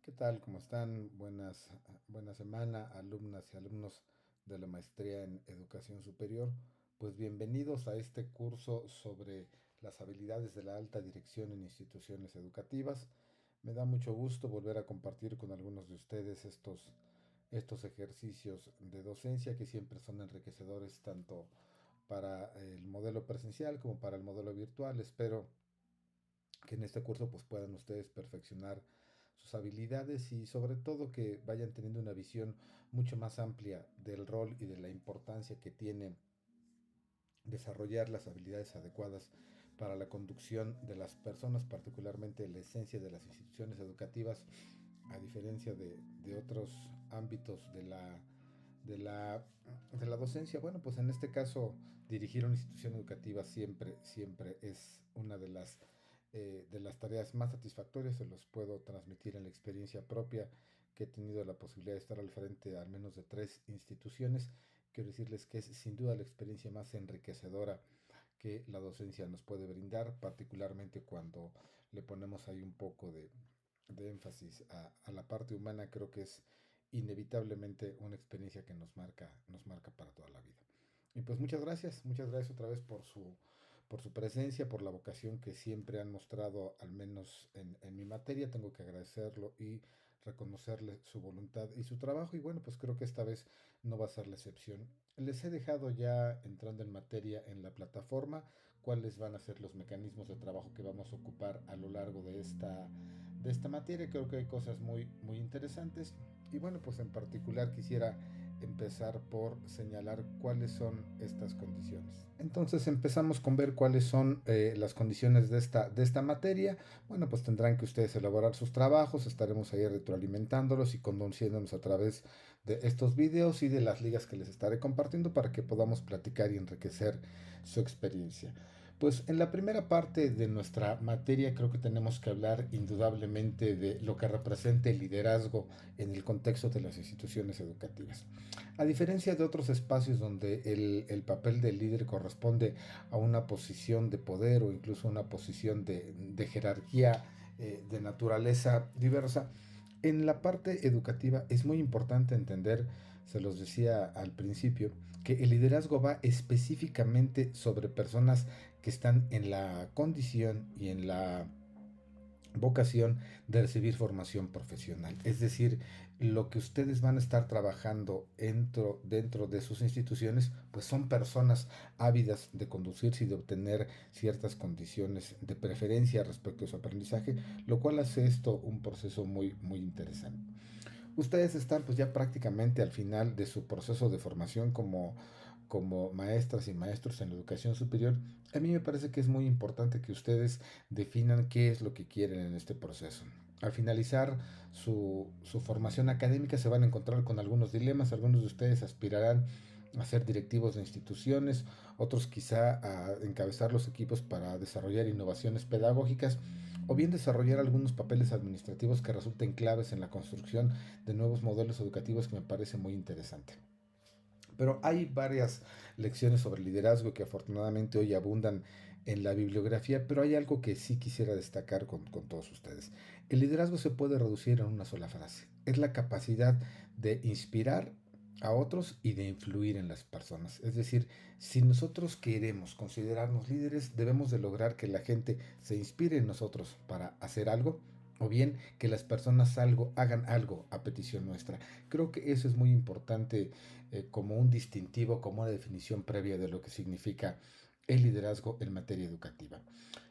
¿Qué tal? ¿Cómo están? Buena semana, alumnas y alumnos de la maestría en educación superior. Pues bienvenidos a este curso sobre las habilidades de la alta dirección en instituciones educativas. Me da mucho gusto volver a compartir con algunos de ustedes estos ejercicios de docencia que siempre son enriquecedores tanto para el modelo presencial como para el modelo virtual. Espero que en este curso pues puedan ustedes perfeccionar sus habilidades y sobre todo que vayan teniendo una visión mucho más amplia del rol y de la importancia que tiene desarrollar las habilidades adecuadas para la conducción de las personas, particularmente la esencia de las instituciones educativas, a diferencia de otros ámbitos de la, de la docencia. Bueno, pues en este caso, dirigir una institución educativa siempre es una de las tareas más satisfactorias. Se los puedo transmitir en la experiencia propia que he tenido la posibilidad de estar al frente al menos de tres instituciones. Quiero decirles que es sin duda la experiencia más enriquecedora que la docencia nos puede brindar, particularmente cuando le ponemos ahí un poco de énfasis a la parte humana. Creo que es inevitablemente una experiencia que nos marca para toda la vida. Y pues muchas gracias otra vez por su presencia, por la vocación que siempre han mostrado, al menos en mi materia. Tengo que agradecerlo y reconocerle su voluntad y su trabajo. Y bueno, pues creo que esta vez no va a ser la excepción. Les he dejado ya entrando en materia en la plataforma cuáles van a ser los mecanismos de trabajo que vamos a ocupar a lo largo de esta materia. Creo que hay cosas muy interesantes. Y bueno, pues en particular quisiera empezar por señalar cuáles son estas condiciones. Entonces empezamos con ver cuáles son las condiciones de esta materia. Bueno, pues tendrán que ustedes elaborar sus trabajos, estaremos ahí retroalimentándolos y conduciéndonos a través de estos videos y de las ligas que les estaré compartiendo para que podamos platicar y enriquecer su experiencia. Pues en la primera parte de nuestra materia creo que tenemos que hablar indudablemente de lo que representa el liderazgo en el contexto de las instituciones educativas. A diferencia de otros espacios donde el papel del líder corresponde a una posición de poder o incluso una posición de jerarquía de naturaleza diversa, en la parte educativa es muy importante entender, se los decía al principio, que el liderazgo va específicamente sobre personas que están en la condición y en la vocación de recibir formación profesional. Es decir, lo que ustedes van a estar trabajando dentro de sus instituciones, pues son personas ávidas de conducirse y de obtener ciertas condiciones de preferencia respecto a su aprendizaje, lo cual hace esto un proceso muy interesante. Ustedes están pues ya prácticamente al final de su proceso de formación como maestras y maestros en la educación superior. A mí me parece que es muy importante que ustedes definan qué es lo que quieren en este proceso. Al finalizar su formación académica se van a encontrar con algunos dilemas. Algunos de ustedes aspirarán a ser directivos de instituciones, otros quizá a encabezar los equipos para desarrollar innovaciones pedagógicas o bien desarrollar algunos papeles administrativos que resulten claves en la construcción de nuevos modelos educativos, que me parece muy interesante. Pero hay varias lecciones sobre liderazgo que afortunadamente hoy abundan en la bibliografía, pero hay algo que sí quisiera destacar con todos ustedes. El liderazgo se puede reducir en una sola frase. Es la capacidad de inspirar a otros y de influir en las personas. Es decir, si nosotros queremos considerarnos líderes, debemos de lograr que la gente se inspire en nosotros para hacer algo, o bien que las personas hagan algo a petición nuestra. Creo que eso es muy importante como un distintivo, como una definición previa de lo que significa el liderazgo en materia educativa.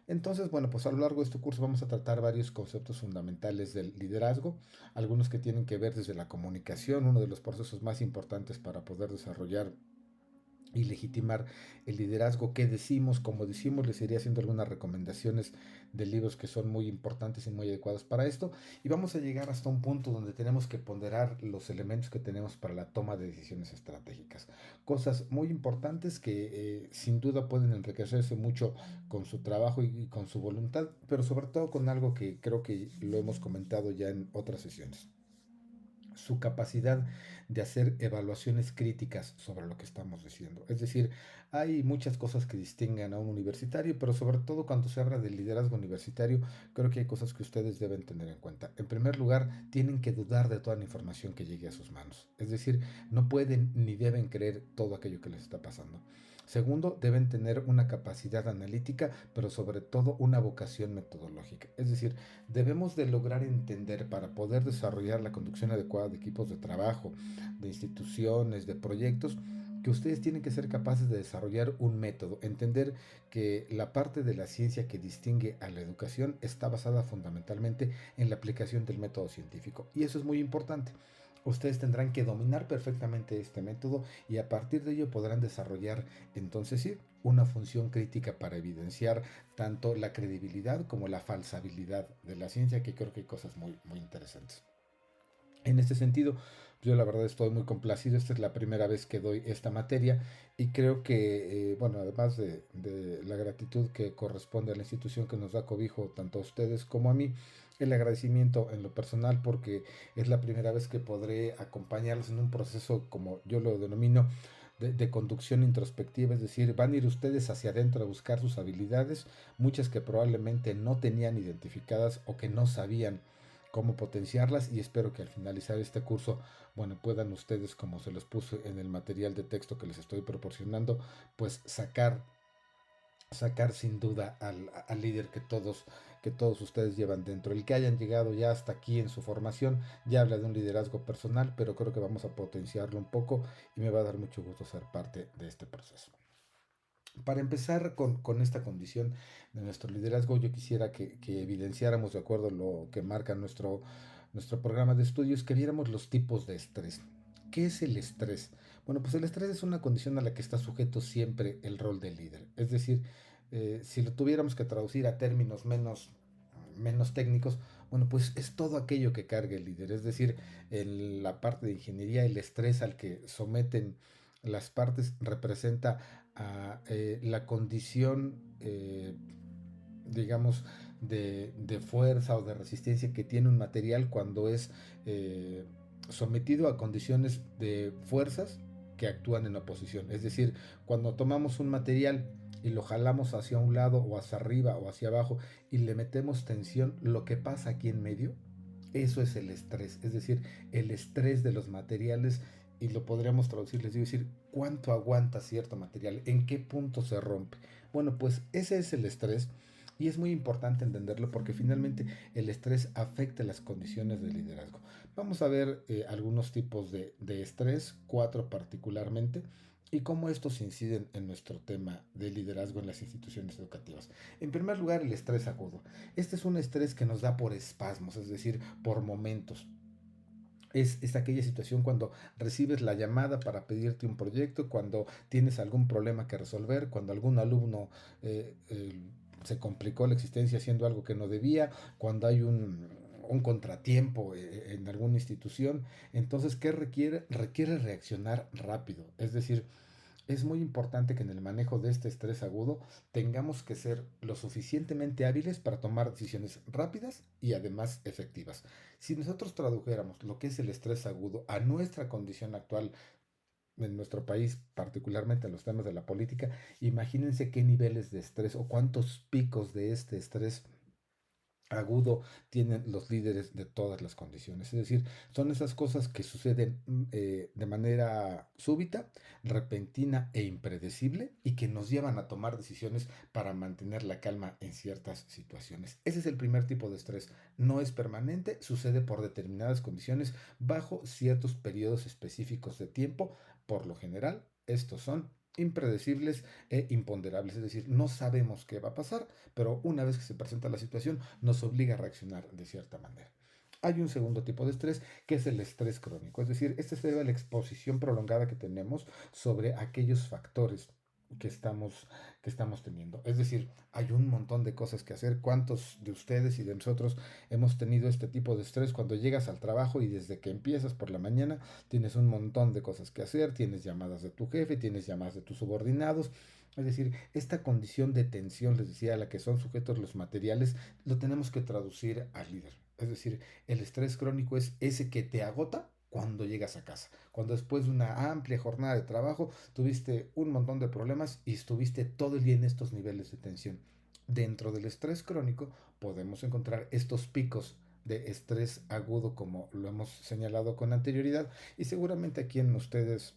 Entonces, bueno, pues a lo largo de este curso vamos a tratar varios conceptos fundamentales del liderazgo, algunos que tienen que ver desde la comunicación, uno de los procesos más importantes para poder desarrollar y legitimar el liderazgo, qué decimos, cómo decimos. Les iré haciendo algunas recomendaciones de libros que son muy importantes y muy adecuados para esto, y vamos a llegar hasta un punto donde tenemos que ponderar los elementos que tenemos para la toma de decisiones estratégicas, cosas muy importantes que sin duda pueden enriquecerse mucho con su trabajo y con su voluntad, pero sobre todo con algo que creo que lo hemos comentado ya en otras sesiones. su capacidad de hacer evaluaciones críticas sobre lo que estamos diciendo. Es decir, hay muchas cosas que distinguen a un universitario, pero sobre todo cuando se habla del liderazgo universitario, creo que hay cosas que ustedes deben tener en cuenta. En primer lugar, tienen que dudar de toda la información que llegue a sus manos. Es decir, no pueden ni deben creer todo aquello que les está pasando. Segundo, deben tener una capacidad analítica, pero sobre todo una vocación metodológica. Es decir, debemos de lograr entender para poder desarrollar la conducción adecuada de equipos de trabajo, de instituciones, de proyectos, que ustedes tienen que ser capaces de desarrollar un método, entender que la parte de la ciencia que distingue a la educación está basada fundamentalmente en la aplicación del método científico. Y eso es muy importante. Ustedes tendrán que dominar perfectamente este método y a partir de ello podrán desarrollar entonces sí una función crítica para evidenciar tanto la credibilidad como la falsabilidad de la ciencia, que creo que hay cosas muy interesantes. En este sentido, yo la verdad estoy muy complacido. Esta es la primera vez que doy esta materia y creo que, bueno, además de la gratitud que corresponde a la institución que nos da cobijo tanto a ustedes como a mí, el agradecimiento en lo personal porque es la primera vez que podré acompañarlos en un proceso, como yo lo denomino, de conducción introspectiva, es decir, van a ir ustedes hacia adentro a buscar sus habilidades, muchas que probablemente no tenían identificadas o que no sabían cómo potenciarlas y espero que al finalizar este curso, bueno, puedan ustedes, como se los puse en el material de texto que les estoy proporcionando, pues sacar sin duda al líder que todos ustedes llevan dentro. El que hayan llegado ya hasta aquí en su formación ya habla de un liderazgo personal, pero creo que vamos a potenciarlo un poco y me va a dar mucho gusto ser parte de este proceso. Para empezar con esta condición de nuestro liderazgo, yo quisiera que evidenciáramos, de acuerdo a lo que marca nuestro programa de estudios, que viéramos los tipos de estrés. ¿Qué es el estrés? Bueno, pues el estrés es una condición a la que está sujeto siempre el rol del líder. Es decir, si lo tuviéramos que traducir a términos menos técnicos, bueno, pues es todo aquello que carga el líder. Es decir, en la parte de ingeniería, el estrés al que someten las partes representa a la condición, digamos, de fuerza o de resistencia que tiene un material cuando es sometido a condiciones de fuerzas que actúan en oposición. Es decir, cuando tomamos un material y lo jalamos hacia un lado o hacia arriba o hacia abajo y le metemos tensión, lo que pasa aquí en medio, eso es el estrés. Es decir, el estrés de los materiales y lo podríamos traducir, les digo, decir, cuánto aguanta cierto material, en qué punto se rompe. Bueno, pues ese es el estrés y es muy importante entenderlo porque finalmente el estrés afecta las condiciones de liderazgo. Vamos a ver algunos tipos de estrés, cuatro particularmente, y cómo estos inciden en nuestro tema de liderazgo en las instituciones educativas. En primer lugar, el estrés agudo. Este es un estrés que nos da por espasmos, es decir, por momentos. Es aquella situación cuando recibes la llamada para pedirte un proyecto, cuando tienes algún problema que resolver, cuando algún alumno se complicó la existencia haciendo algo que no debía, cuando hay un contratiempo en alguna institución. Entonces, ¿qué requiere? Requiere reaccionar rápido. Es decir, es muy importante que en el manejo de este estrés agudo tengamos que ser lo suficientemente hábiles para tomar decisiones rápidas y además efectivas. Si nosotros tradujéramos lo que es el estrés agudo a nuestra condición actual en nuestro país, particularmente en los temas de la política, imagínense qué niveles de estrés o cuántos picos de este estrés agudo tienen los líderes de todas las condiciones. Es decir, son esas cosas que suceden de manera súbita, repentina e impredecible y que nos llevan a tomar decisiones para mantener la calma en ciertas situaciones. Ese es el primer tipo de estrés. No es permanente, sucede por determinadas condiciones bajo ciertos periodos específicos de tiempo. Por lo general, estos son impredecibles e imponderables, es decir, no sabemos qué va a pasar, pero una vez que se presenta la situación nos obliga a reaccionar de cierta manera. Hay un segundo tipo de estrés que es el estrés crónico, es decir, este se debe a la exposición prolongada que tenemos sobre aquellos factores que estamos, que estamos teniendo. Es decir, hay un montón de cosas que hacer. ¿Cuántos de ustedes y de nosotros hemos tenido este tipo de estrés cuando llegas al trabajo y desde que empiezas por la mañana tienes un montón de cosas que hacer, tienes llamadas de tu jefe, tienes llamadas de tus subordinados? Es decir, esta condición de tensión, les decía, a la que son sujetos los materiales, lo tenemos que traducir al líder. Es decir, el estrés crónico es ese que te agota cuando llegas a casa, cuando después de una amplia jornada de trabajo tuviste un montón de problemas y estuviste todo el día en estos niveles de tensión. Dentro del estrés crónico podemos encontrar estos picos de estrés agudo como lo hemos señalado con anterioridad y seguramente aquí en ustedes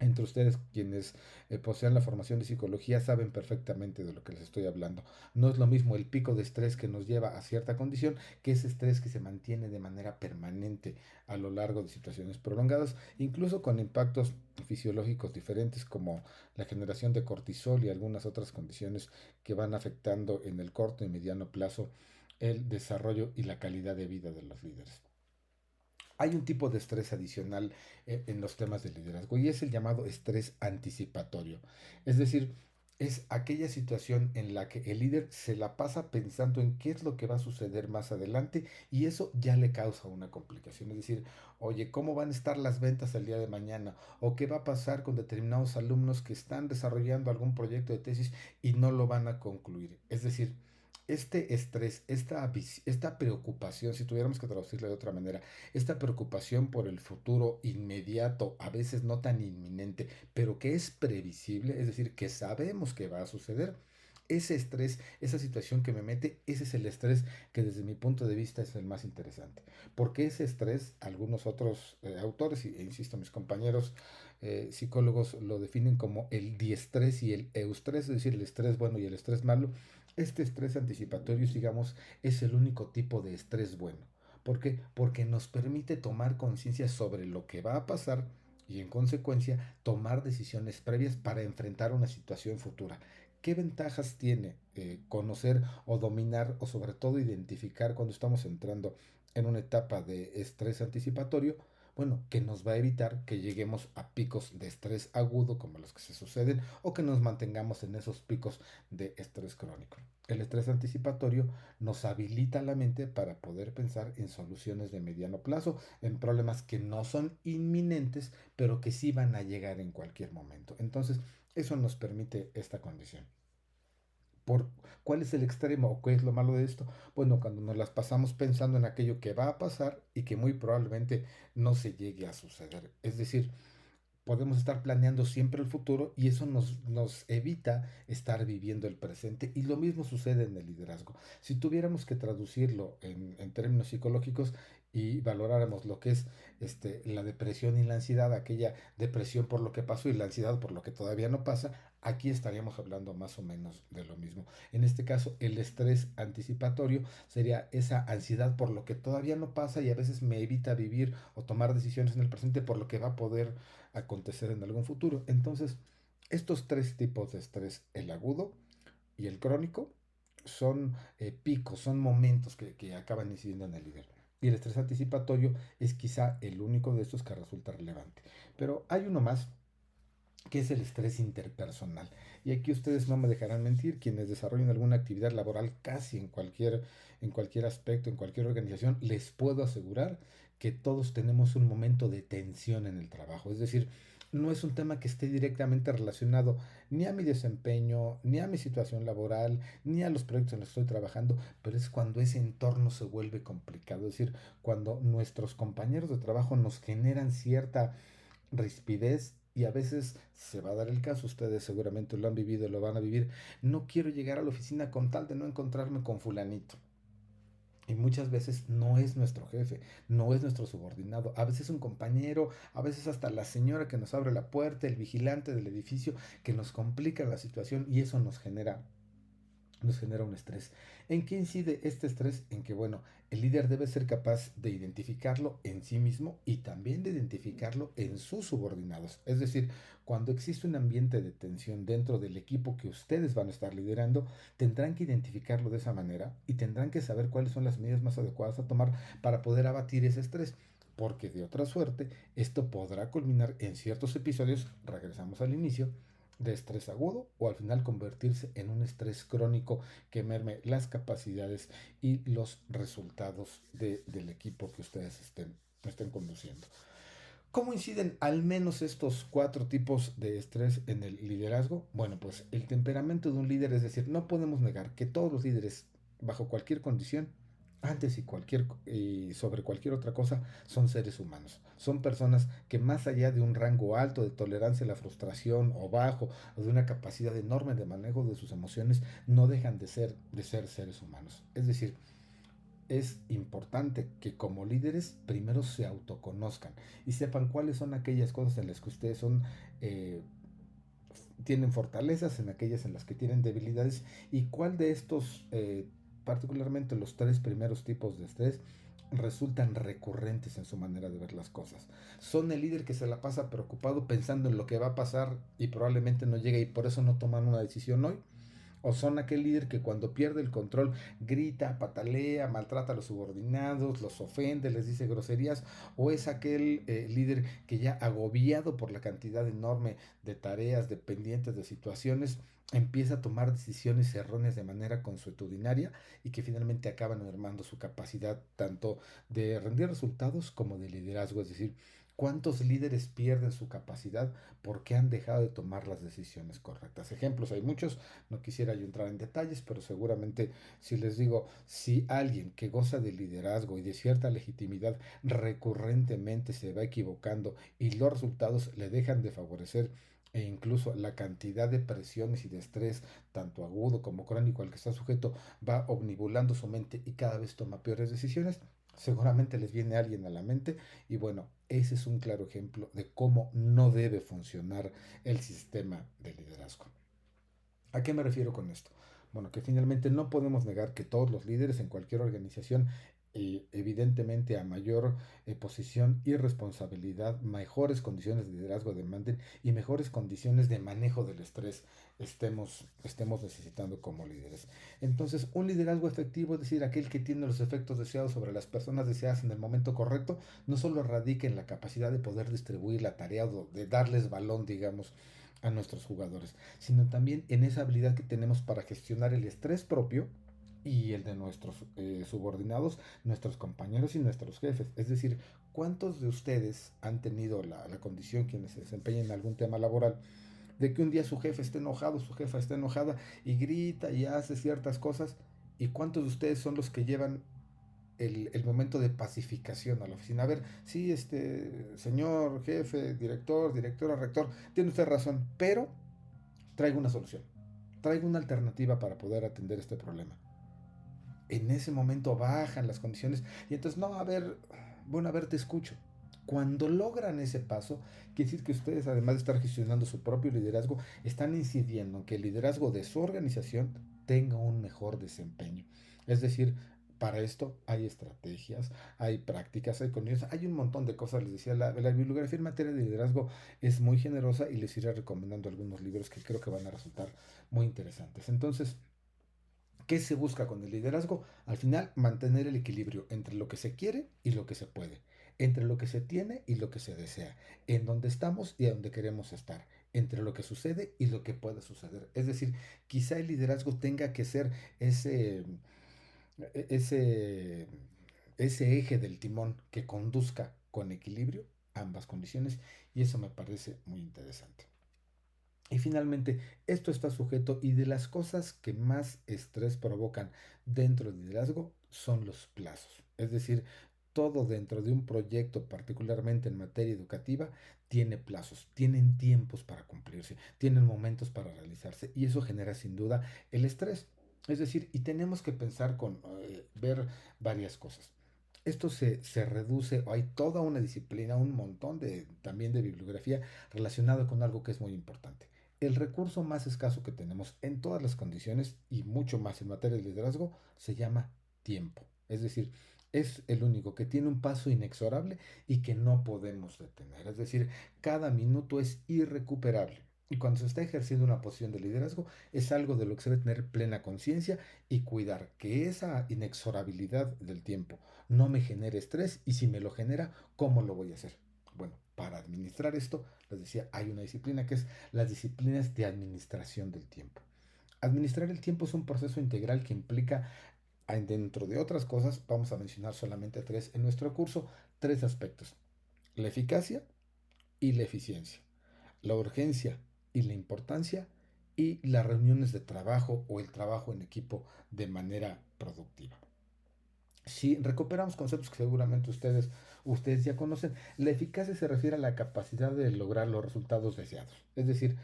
entre ustedes quienes posean la formación de psicología saben perfectamente de lo que les estoy hablando. No es lo mismo el pico de estrés que nos lleva a cierta condición que ese estrés que se mantiene de manera permanente a lo largo de situaciones prolongadas, incluso con impactos fisiológicos diferentes como la generación de cortisol y algunas otras condiciones que van afectando en el corto y mediano plazo el desarrollo y la calidad de vida de los líderes. Hay un tipo de estrés adicional en los temas de liderazgo y es el llamado estrés anticipatorio. Es decir, es aquella situación en la que el líder se la pasa pensando en qué es lo que va a suceder más adelante y eso ya le causa una complicación. Es decir, oye, ¿cómo van a estar las ventas el día de mañana? ¿O qué va a pasar con determinados alumnos que están desarrollando algún proyecto de tesis y no lo van a concluir? Es decir, este estrés, esta preocupación, si tuviéramos que traducirlo de otra manera, esta preocupación por el futuro inmediato, a veces no tan inminente, pero que es previsible, es decir, que sabemos que va a suceder. Ese estrés, esa situación que me mete, ese es el estrés que desde mi punto de vista es el más interesante. Porque ese estrés, algunos otros autores, e insisto, mis compañeros psicólogos lo definen como el diestrés y el eustrés, es decir, el estrés bueno y el estrés malo. Este estrés anticipatorio, digamos, es el único tipo de estrés bueno. ¿Por qué? Porque nos permite tomar conciencia sobre lo que va a pasar y en consecuencia tomar decisiones previas para enfrentar una situación futura. ¿Qué ventajas tiene conocer o dominar o sobre todo identificar cuando estamos entrando en una etapa de estrés anticipatorio? Bueno, que nos va a evitar que lleguemos a picos de estrés agudo como los que se suceden o que nos mantengamos en esos picos de estrés crónico. El estrés anticipatorio nos habilita la mente para poder pensar en soluciones de mediano plazo, en problemas que no son inminentes, pero que sí van a llegar en cualquier momento. Entonces, eso nos permite esta condición. ¿Por cuál es el extremo o qué es lo malo de esto? Bueno, cuando nos las pasamos pensando en aquello que va a pasar y que muy probablemente no se llegue a suceder. Es decir, podemos estar planeando siempre el futuro y eso nos evita estar viviendo el presente. Y lo mismo sucede en el liderazgo. Si tuviéramos que traducirlo en términos psicológicos y valoráramos lo que es la depresión y la ansiedad, aquella depresión por lo que pasó y la ansiedad por lo que todavía no pasa, aquí estaríamos hablando más o menos de lo mismo. En este caso, el estrés anticipatorio sería esa ansiedad por lo que todavía no pasa y a veces me evita vivir o tomar decisiones en el presente por lo que va a poder acontecer en algún futuro. Entonces, estos tres tipos de estrés, el agudo y el crónico, son picos, son momentos que acaban incidiendo en el líder. Y el estrés anticipatorio es quizá el único de estos que resulta relevante. Pero hay uno más que es el estrés interpersonal. Y aquí ustedes no me dejarán mentir, quienes desarrollan alguna actividad laboral casi en cualquier aspecto, en cualquier organización, les puedo asegurar que todos tenemos un momento de tensión en el trabajo. Es decir, no es un tema que esté directamente relacionado ni a mi desempeño, ni a mi situación laboral, ni a los proyectos en los que estoy trabajando, pero es cuando ese entorno se vuelve complicado. Es decir, cuando nuestros compañeros de trabajo nos generan cierta rispidez y a veces se va a dar el caso, ustedes seguramente lo han vivido, lo van a vivir. No quiero llegar a la oficina con tal de no encontrarme con fulanito. Y muchas veces no es nuestro jefe, no es nuestro subordinado, a veces un compañero, a veces hasta la señora que nos abre la puerta, el vigilante del edificio que nos complica la situación y eso nos genera un estrés. ¿En qué incide este estrés? En que, bueno, el líder debe ser capaz de identificarlo en sí mismo y también de identificarlo en sus subordinados. Es decir, cuando existe un ambiente de tensión dentro del equipo que ustedes van a estar liderando, tendrán que identificarlo de esa manera y tendrán que saber cuáles son las medidas más adecuadas a tomar para poder abatir ese estrés. Porque de otra suerte, esto podrá culminar en ciertos episodios, regresamos al inicio, de estrés agudo o al final convertirse en un estrés crónico que merme las capacidades y los resultados del equipo que ustedes estén conduciendo. ¿Cómo inciden al menos estos cuatro tipos de estrés en el liderazgo? Bueno, pues el temperamento de un líder, es decir, no podemos negar que todos los líderes, bajo cualquier condición, antes y sobre cualquier otra cosa, son seres humanos. Son personas que más allá de un rango alto de tolerancia a la frustración o bajo, o de una capacidad enorme de manejo de sus emociones, no dejan de ser seres humanos. Es decir, es importante que como líderes primero se autoconozcan y sepan cuáles son aquellas cosas en las que ustedes eh, tienen fortalezas, en aquellas en las que tienen debilidades, y cuál de estos, particularmente los tres primeros tipos de estrés, resultan recurrentes en su manera de ver las cosas. Son el líder que se la pasa preocupado pensando en lo que va a pasar y probablemente no llegue y por eso no toman una decisión hoy. O son aquel líder que cuando pierde el control grita, patalea, maltrata a los subordinados, los ofende, les dice groserías. O es aquel líder que ya agobiado por la cantidad enorme de tareas, de pendientes, de situaciones, empieza a tomar decisiones erróneas de manera consuetudinaria y que finalmente acaban mermando su capacidad tanto de rendir resultados como de liderazgo. Es decir, ¿cuántos líderes pierden su capacidad porque han dejado de tomar las decisiones correctas? Ejemplos hay muchos, no quisiera yo entrar en detalles, pero seguramente si les digo, si alguien que goza de liderazgo y de cierta legitimidad recurrentemente se va equivocando y los resultados le dejan de favorecer, e incluso la cantidad de presiones y de estrés, tanto agudo como crónico, al que está sujeto, va omnibulando su mente y cada vez toma peores decisiones, seguramente les viene alguien a la mente. Y bueno, ese es un claro ejemplo de cómo no debe funcionar el sistema de liderazgo. ¿A qué me refiero con esto? Bueno, que finalmente no podemos negar que todos los líderes en cualquier organización, evidentemente a mayor posición y responsabilidad, mejores condiciones de liderazgo demanden y mejores condiciones de manejo del estrés estemos necesitando como líderes. Entonces, un liderazgo efectivo, es decir, aquel que tiene los efectos deseados sobre las personas deseadas en el momento correcto, no solo radica en la capacidad de poder distribuir la tarea o de darles balón, digamos, a nuestros jugadores, sino también en esa habilidad que tenemos para gestionar el estrés propio y el de nuestros subordinados, nuestros compañeros y nuestros jefes. Es decir, ¿cuántos de ustedes han tenido la condición, quienes se desempeñan en algún tema laboral, de que un día su jefe esté enojado, su jefa esté enojada y grita y hace ciertas cosas? ¿Y cuántos de ustedes son los que llevan el momento de pacificación a la oficina? A ver, sí, señor jefe, director, directora, rector, tiene usted razón, pero traigo una solución, traigo una alternativa para poder atender este problema. En ese momento bajan las condiciones y entonces, no, a ver, bueno, a ver, te escucho. Cuando logran ese paso, quiere decir que ustedes, además de estar gestionando su propio liderazgo, están incidiendo en que el liderazgo de su organización tenga un mejor desempeño. Es decir, para esto hay estrategias, hay prácticas, hay condiciones, hay un montón de cosas. Les decía, la bibliografía en materia de liderazgo es muy generosa y les iré recomendando algunos libros que creo que van a resultar muy interesantes. Entonces, ¿qué se busca con el liderazgo? Al final, mantener el equilibrio entre lo que se quiere y lo que se puede, entre lo que se tiene y lo que se desea, en donde estamos y a donde queremos estar, entre lo que sucede y lo que puede suceder. Es decir, quizá el liderazgo tenga que ser ese, ese, ese eje del timón que conduzca con equilibrio ambas condiciones, y eso me parece muy interesante. Y finalmente, esto está sujeto, y de las cosas que más estrés provocan dentro del liderazgo son los plazos. Es decir, todo dentro de un proyecto, particularmente en materia educativa, tiene plazos, tienen tiempos para cumplirse, tienen momentos para realizarse, y eso genera sin duda el estrés. Es decir, y tenemos que pensar ver varias cosas. Esto se reduce, o hay toda una disciplina, un montón también de bibliografía relacionado con algo que es muy importante. El recurso más escaso que tenemos en todas las condiciones y mucho más en materia de liderazgo se llama tiempo. Es decir, es el único que tiene un paso inexorable y que no podemos detener. Es decir, cada minuto es irrecuperable. Y cuando se está ejerciendo una posición de liderazgo, es algo de lo que se debe tener plena conciencia y cuidar que esa inexorabilidad del tiempo no me genere estrés, y si me lo genera, ¿cómo lo voy a hacer? Bueno, para administrar esto, les decía, hay una disciplina que es las disciplinas de administración del tiempo. Administrar el tiempo es un proceso integral que implica, dentro de otras cosas, vamos a mencionar solamente tres en nuestro curso, tres aspectos: la eficacia y la eficiencia, la urgencia y la importancia, y las reuniones de trabajo o el trabajo en equipo de manera productiva. Si recuperamos conceptos que seguramente ustedes ya conocen, la eficacia se refiere a la capacidad de lograr los resultados deseados. Es decir,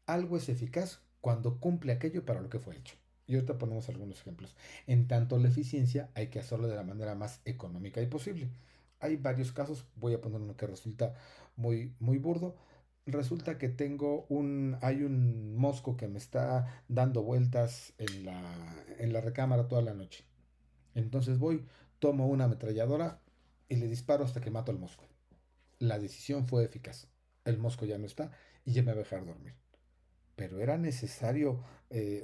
algo es eficaz cuando cumple aquello para lo que fue hecho. Y ahorita ponemos algunos ejemplos. En tanto, la eficiencia hay que hacerlo de la manera más económica y posible. Hay varios casos, voy a poner uno que resulta muy burdo. Resulta que hay un mosco que me está dando vueltas en la recámara toda la noche. Entonces voy, tomo una ametralladora y le disparo hasta que mato al mosco. La decisión fue eficaz. El mosco ya no está y ya me va a dejar dormir. Pero era necesario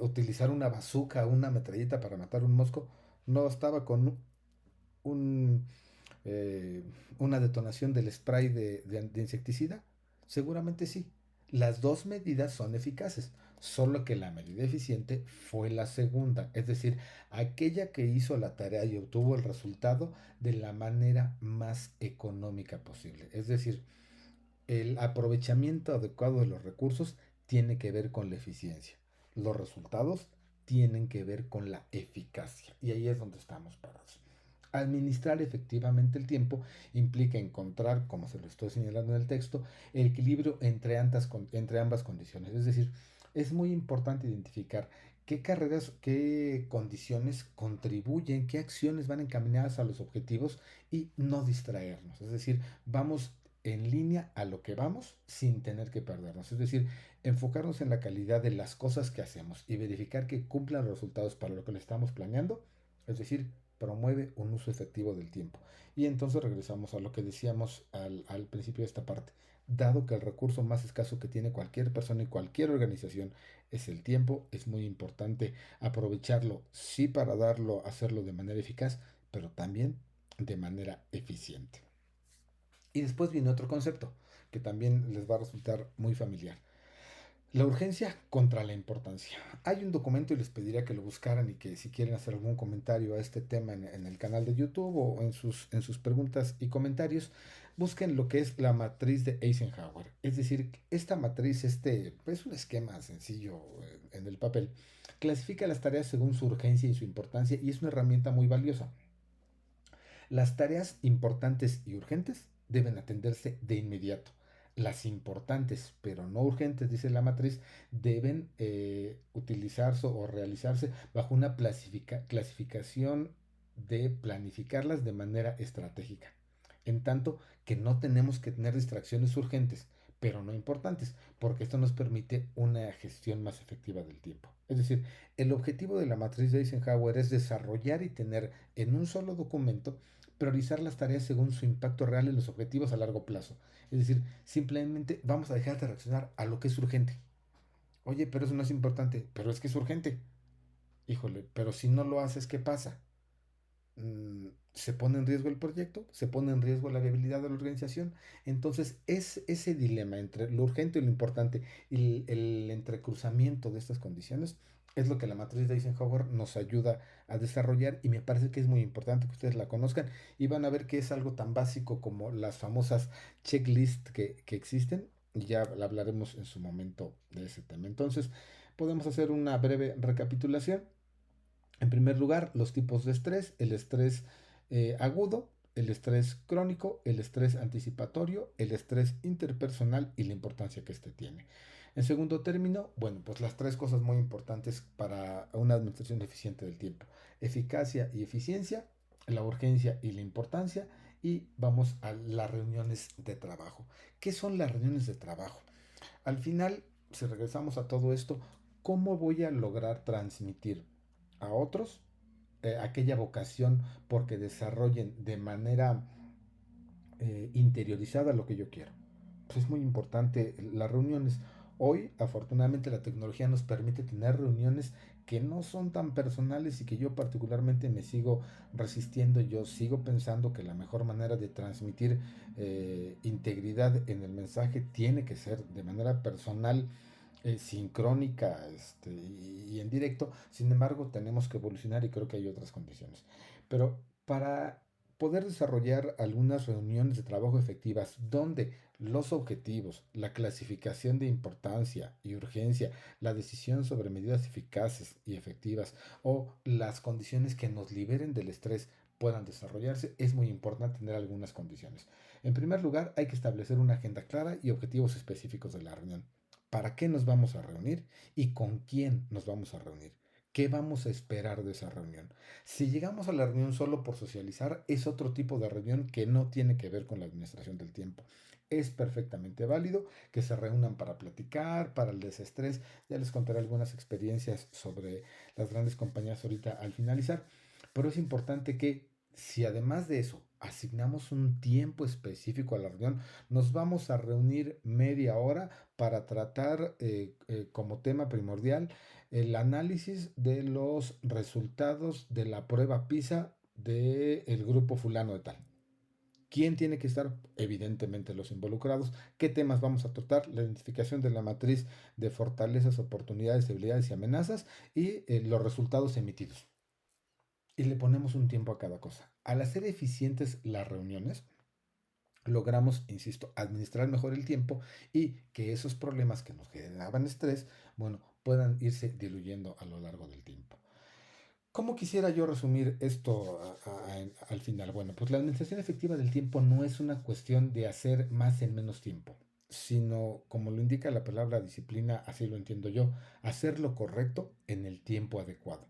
utilizar una bazooka, una metralleta para matar un mosco. No estaba con un, eh, una detonación del spray de insecticida. Seguramente sí. Las dos medidas son eficaces, solo que la medida eficiente fue la segunda, es decir, aquella que hizo la tarea y obtuvo el resultado de la manera más económica posible. Es decir, el aprovechamiento adecuado de los recursos tiene que ver con la eficiencia. Los resultados tienen que ver con la eficacia. Y ahí es donde estamos parados. Administrar efectivamente el tiempo implica encontrar, como se lo estoy señalando en el texto, el equilibrio entre ambas condiciones. Es decir, es muy importante identificar qué carreras, qué condiciones contribuyen, qué acciones van encaminadas a los objetivos y no distraernos. Es decir, vamos en línea a lo que vamos sin tener que perdernos. Es decir, enfocarnos en la calidad de las cosas que hacemos y verificar que cumplan los resultados para lo que le estamos planeando. Es decir, promueve un uso efectivo del tiempo. Y entonces regresamos a lo que decíamos al principio de esta parte. Dado que el recurso más escaso que tiene cualquier persona y cualquier organización es el tiempo, es muy importante aprovecharlo, sí para hacerlo de manera eficaz, pero también de manera eficiente. Y después viene otro concepto que también les va a resultar muy familiar. La urgencia contra la importancia. Hay un documento y les pediría que lo buscaran y que si quieren hacer algún comentario a este tema en el canal de YouTube o en sus preguntas y comentarios, busquen lo que es la matriz de Eisenhower. Es decir, esta matriz, es un esquema sencillo en el papel, clasifica las tareas según su urgencia y su importancia y es una herramienta muy valiosa. Las tareas importantes y urgentes deben atenderse de inmediato. Las importantes pero no urgentes, dice la matriz, deben utilizarse o realizarse bajo una clasificación de planificarlas de manera estratégica. En tanto que no tenemos que tener distracciones urgentes, pero no importantes, porque esto nos permite una gestión más efectiva del tiempo. Es decir, el objetivo de la matriz de Eisenhower es desarrollar y tener en un solo documento priorizar las tareas según su impacto real en los objetivos a largo plazo. Es decir, simplemente vamos a dejar de reaccionar a lo que es urgente. Oye, pero eso no es importante, pero es que es urgente. Híjole, pero si no lo haces, ¿qué pasa? Se pone en riesgo el proyecto, se pone en riesgo la viabilidad de la organización. Entonces, es ese dilema entre lo urgente y lo importante y el entrecruzamiento de estas condiciones es lo que la matriz de Eisenhower nos ayuda a desarrollar y me parece que es muy importante que ustedes la conozcan y van a ver que es algo tan básico como las famosas checklists que existen y ya hablaremos en su momento de ese tema. Entonces, podemos hacer una breve recapitulación. En primer lugar, los tipos de estrés, el estrés agudo, el estrés crónico, el estrés anticipatorio, el estrés interpersonal y la importancia que este tiene. En segundo término, bueno, pues las tres cosas muy importantes para una administración eficiente del tiempo. Eficacia y eficiencia, la urgencia y la importancia, y vamos a las reuniones de trabajo. ¿Qué son las reuniones de trabajo? Al final, si regresamos a todo esto, ¿cómo voy a lograr transmitir a otros aquella vocación porque desarrollen de manera interiorizada lo que yo quiero? Pues es muy importante las reuniones. Hoy, afortunadamente, la tecnología nos permite tener reuniones que no son tan personales y que yo particularmente me sigo resistiendo. Yo sigo pensando que la mejor manera de transmitir integridad en el mensaje tiene que ser de manera personal, sincrónica, y en directo. Sin embargo, tenemos que evolucionar y creo que hay otras condiciones. Pero para poder desarrollar algunas reuniones de trabajo efectivas donde los objetivos, la clasificación de importancia y urgencia, la decisión sobre medidas eficaces y efectivas o las condiciones que nos liberen del estrés puedan desarrollarse, es muy importante tener algunas condiciones. En primer lugar, hay que establecer una agenda clara y objetivos específicos de la reunión. ¿Para qué nos vamos a reunir y con quién nos vamos a reunir? ¿Qué vamos a esperar de esa reunión? Si llegamos a la reunión solo por socializar, es otro tipo de reunión que no tiene que ver con la administración del tiempo. Es perfectamente válido que se reúnan para platicar, para el desestrés. Ya les contaré algunas experiencias sobre las grandes compañías ahorita al finalizar. Pero es importante que si además de eso asignamos un tiempo específico a la reunión, nos vamos a reunir media hora para tratar como tema primordial el análisis de los resultados de la prueba PISA del grupo fulano de tal. ¿Quién tiene que estar? Evidentemente los involucrados. ¿Qué temas vamos a tratar? La identificación de la matriz de fortalezas, oportunidades, debilidades y amenazas y los resultados emitidos. Y le ponemos un tiempo a cada cosa. Al hacer eficientes las reuniones, logramos, insisto, administrar mejor el tiempo y que esos problemas que nos generaban estrés, bueno, puedan irse diluyendo a lo largo del tiempo. ¿Cómo quisiera yo resumir esto al final? Bueno, pues la administración efectiva del tiempo no es una cuestión de hacer más en menos tiempo, sino, como lo indica la palabra disciplina, así lo entiendo yo, hacer lo correcto en el tiempo adecuado.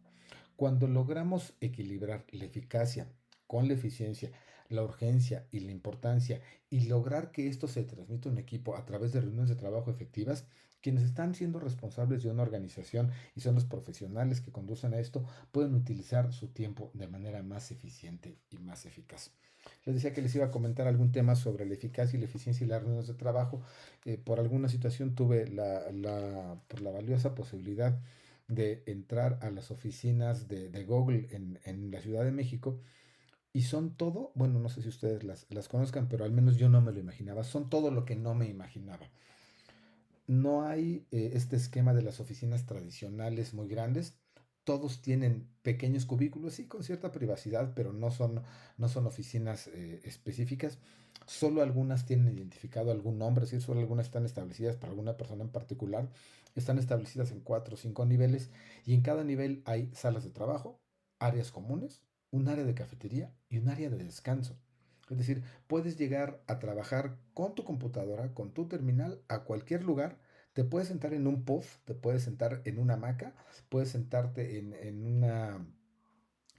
Cuando logramos equilibrar la eficacia con la eficiencia, la urgencia y la importancia y lograr que esto se transmita a un equipo a través de reuniones de trabajo efectivas, quienes están siendo responsables de una organización y son los profesionales que conducen a esto, pueden utilizar su tiempo de manera más eficiente y más eficaz. Les decía que les iba a comentar algún tema sobre la eficacia y la eficiencia y las reuniones de trabajo. Por alguna situación tuve por la valiosa posibilidad de entrar a las oficinas de Google en la Ciudad de México y son todo, bueno, no sé si ustedes las conozcan, pero al menos yo no me lo imaginaba, son todo lo que no me imaginaba. No hay este esquema de las oficinas tradicionales muy grandes. Todos tienen pequeños cubículos, sí, con cierta privacidad, pero no son oficinas específicas. Solo algunas tienen identificado algún nombre, sí, solo algunas están establecidas para alguna persona en particular. Están establecidas en 4 o 5 niveles y en cada nivel hay salas de trabajo, áreas comunes, un área de cafetería y un área de descanso. Es decir, puedes llegar a trabajar con tu computadora, con tu terminal, a cualquier lugar. Te puedes sentar en un puff, te puedes sentar en una hamaca, puedes sentarte en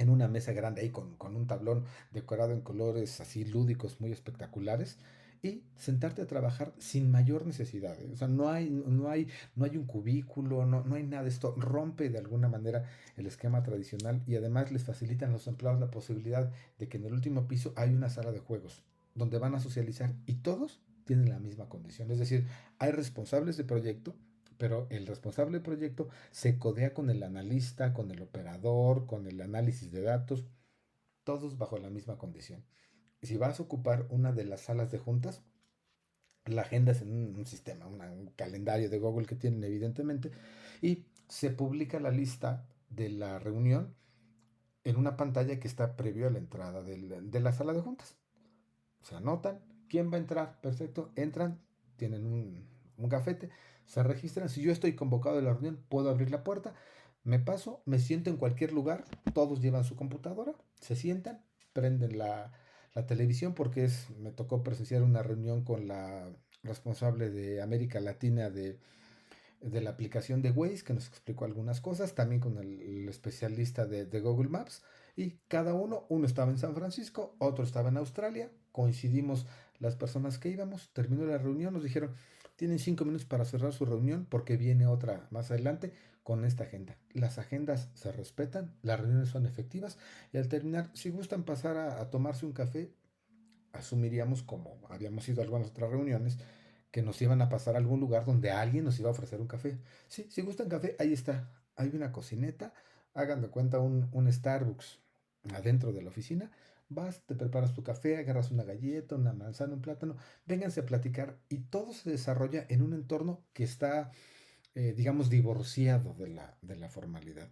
una mesa grande ahí con un tablón decorado en colores así lúdicos muy espectaculares y sentarte a trabajar sin mayor necesidad. O sea, no hay un cubículo, no hay nada. Esto rompe de alguna manera el esquema tradicional y además les facilitan a los empleados la posibilidad de que en el último piso hay una sala de juegos donde van a socializar y todos tienen la misma condición. Es decir, hay responsables de proyecto, pero el responsable de proyecto se codea con el analista, con el operador, con el análisis de datos, todos bajo la misma condición. Si vas a ocupar una de las salas de juntas, la agenda es en un sistema, un calendario de Google que tienen evidentemente, y se publica la lista de la reunión en una pantalla que está previo a la entrada de la sala de juntas. Se anotan, ¿quién va a entrar? Perfecto, entran, tienen un gafete, se registran. Si yo estoy convocado a la reunión, puedo abrir la puerta, me paso, me siento en cualquier lugar, todos llevan su computadora, se sientan, prenden la televisión porque me tocó presenciar una reunión con la responsable de América Latina de la aplicación de Waze, que nos explicó algunas cosas, también con el especialista de Google Maps, y cada uno estaba en San Francisco, otro estaba en Australia, coincidimos las personas que íbamos, terminó la reunión, nos dijeron, tienen 5 minutos para cerrar su reunión porque viene otra más adelante con esta agenda. Las agendas se respetan, las reuniones son efectivas y al terminar, si gustan pasar a tomarse un café, asumiríamos, como habíamos ido a algunas otras reuniones, que nos iban a pasar a algún lugar donde alguien nos iba a ofrecer un café. Sí, si gustan café, ahí está. Hay una cocineta, hagan de cuenta un Starbucks adentro de la oficina. Vas, te preparas tu café, agarras una galleta, una manzana, un plátano, vénganse a platicar y todo se desarrolla en un entorno que está, digamos, divorciado de la formalidad.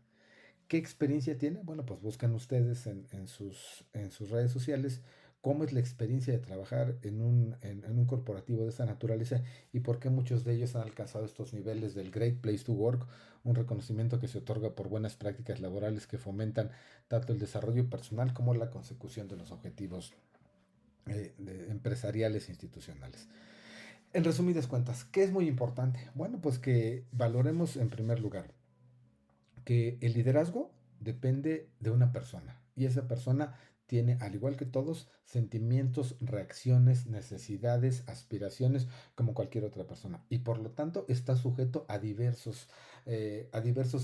¿Qué experiencia tiene? Bueno, pues buscan ustedes en sus redes sociales cómo es la experiencia de trabajar en un corporativo de esta naturaleza y por qué muchos de ellos han alcanzado estos niveles del Great Place to Work, un reconocimiento que se otorga por buenas prácticas laborales que fomentan tanto el desarrollo personal como la consecución de los objetivos empresariales e institucionales. En resumidas cuentas, ¿qué es muy importante? Bueno, pues que valoremos en primer lugar que el liderazgo depende de una persona y esa persona tiene, al igual que todos, sentimientos, reacciones, necesidades, aspiraciones como cualquier otra persona y por lo tanto está sujeto a diversos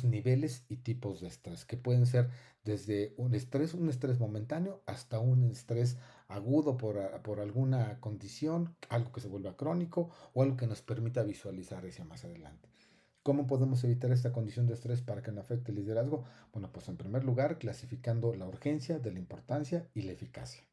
niveles y tipos de estrés que pueden ser desde un estrés momentáneo hasta un estrés agudo por alguna condición, algo que se vuelva crónico o algo que nos permita visualizar hacia más adelante. ¿Cómo podemos evitar esta condición de estrés para que no afecte el liderazgo? Bueno, pues en primer lugar, clasificando la urgencia de la importancia y la eficacia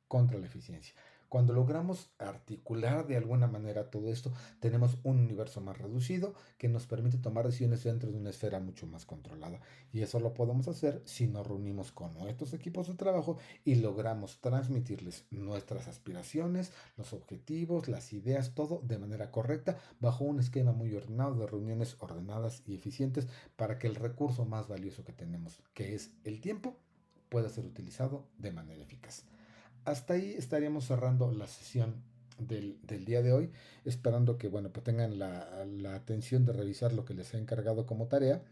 contra la eficiencia. Cuando logramos articular de alguna manera todo esto, tenemos un universo más reducido que nos permite tomar decisiones dentro de una esfera mucho más controlada. Y eso lo podemos hacer si nos reunimos con nuestros equipos de trabajo y logramos transmitirles nuestras aspiraciones, los objetivos, las ideas, todo de manera correcta, bajo un esquema muy ordenado de reuniones ordenadas y eficientes para que el recurso más valioso que tenemos, que es el tiempo, pueda ser utilizado de manera eficaz. Hasta ahí estaríamos cerrando la sesión del día de hoy, esperando que bueno, pues tengan la atención de revisar lo que les he encargado como tarea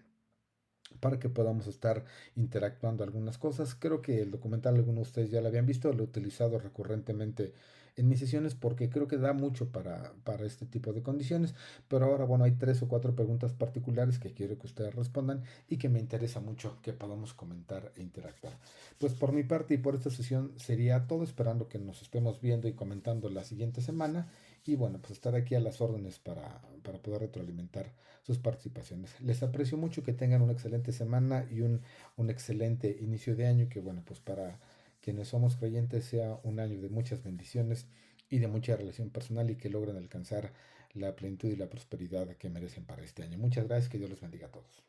para que podamos estar interactuando algunas cosas. Creo que el documental algunos de ustedes ya lo habían visto, lo he utilizado recurrentemente en mis sesiones porque creo que da mucho para este tipo de condiciones, pero ahora bueno, hay 3 o 4 preguntas particulares que quiero que ustedes respondan y que me interesa mucho que podamos comentar e interactuar. Pues por mi parte y por esta sesión sería todo, esperando que nos estemos viendo y comentando la siguiente semana y bueno, pues estar aquí a las órdenes para poder retroalimentar sus participaciones. Les aprecio mucho, que tengan una excelente semana y un excelente inicio de año, que bueno, pues para quienes somos creyentes sea un año de muchas bendiciones y de mucha relación personal y que logren alcanzar la plenitud y la prosperidad que merecen para este año. Muchas gracias, que Dios los bendiga a todos.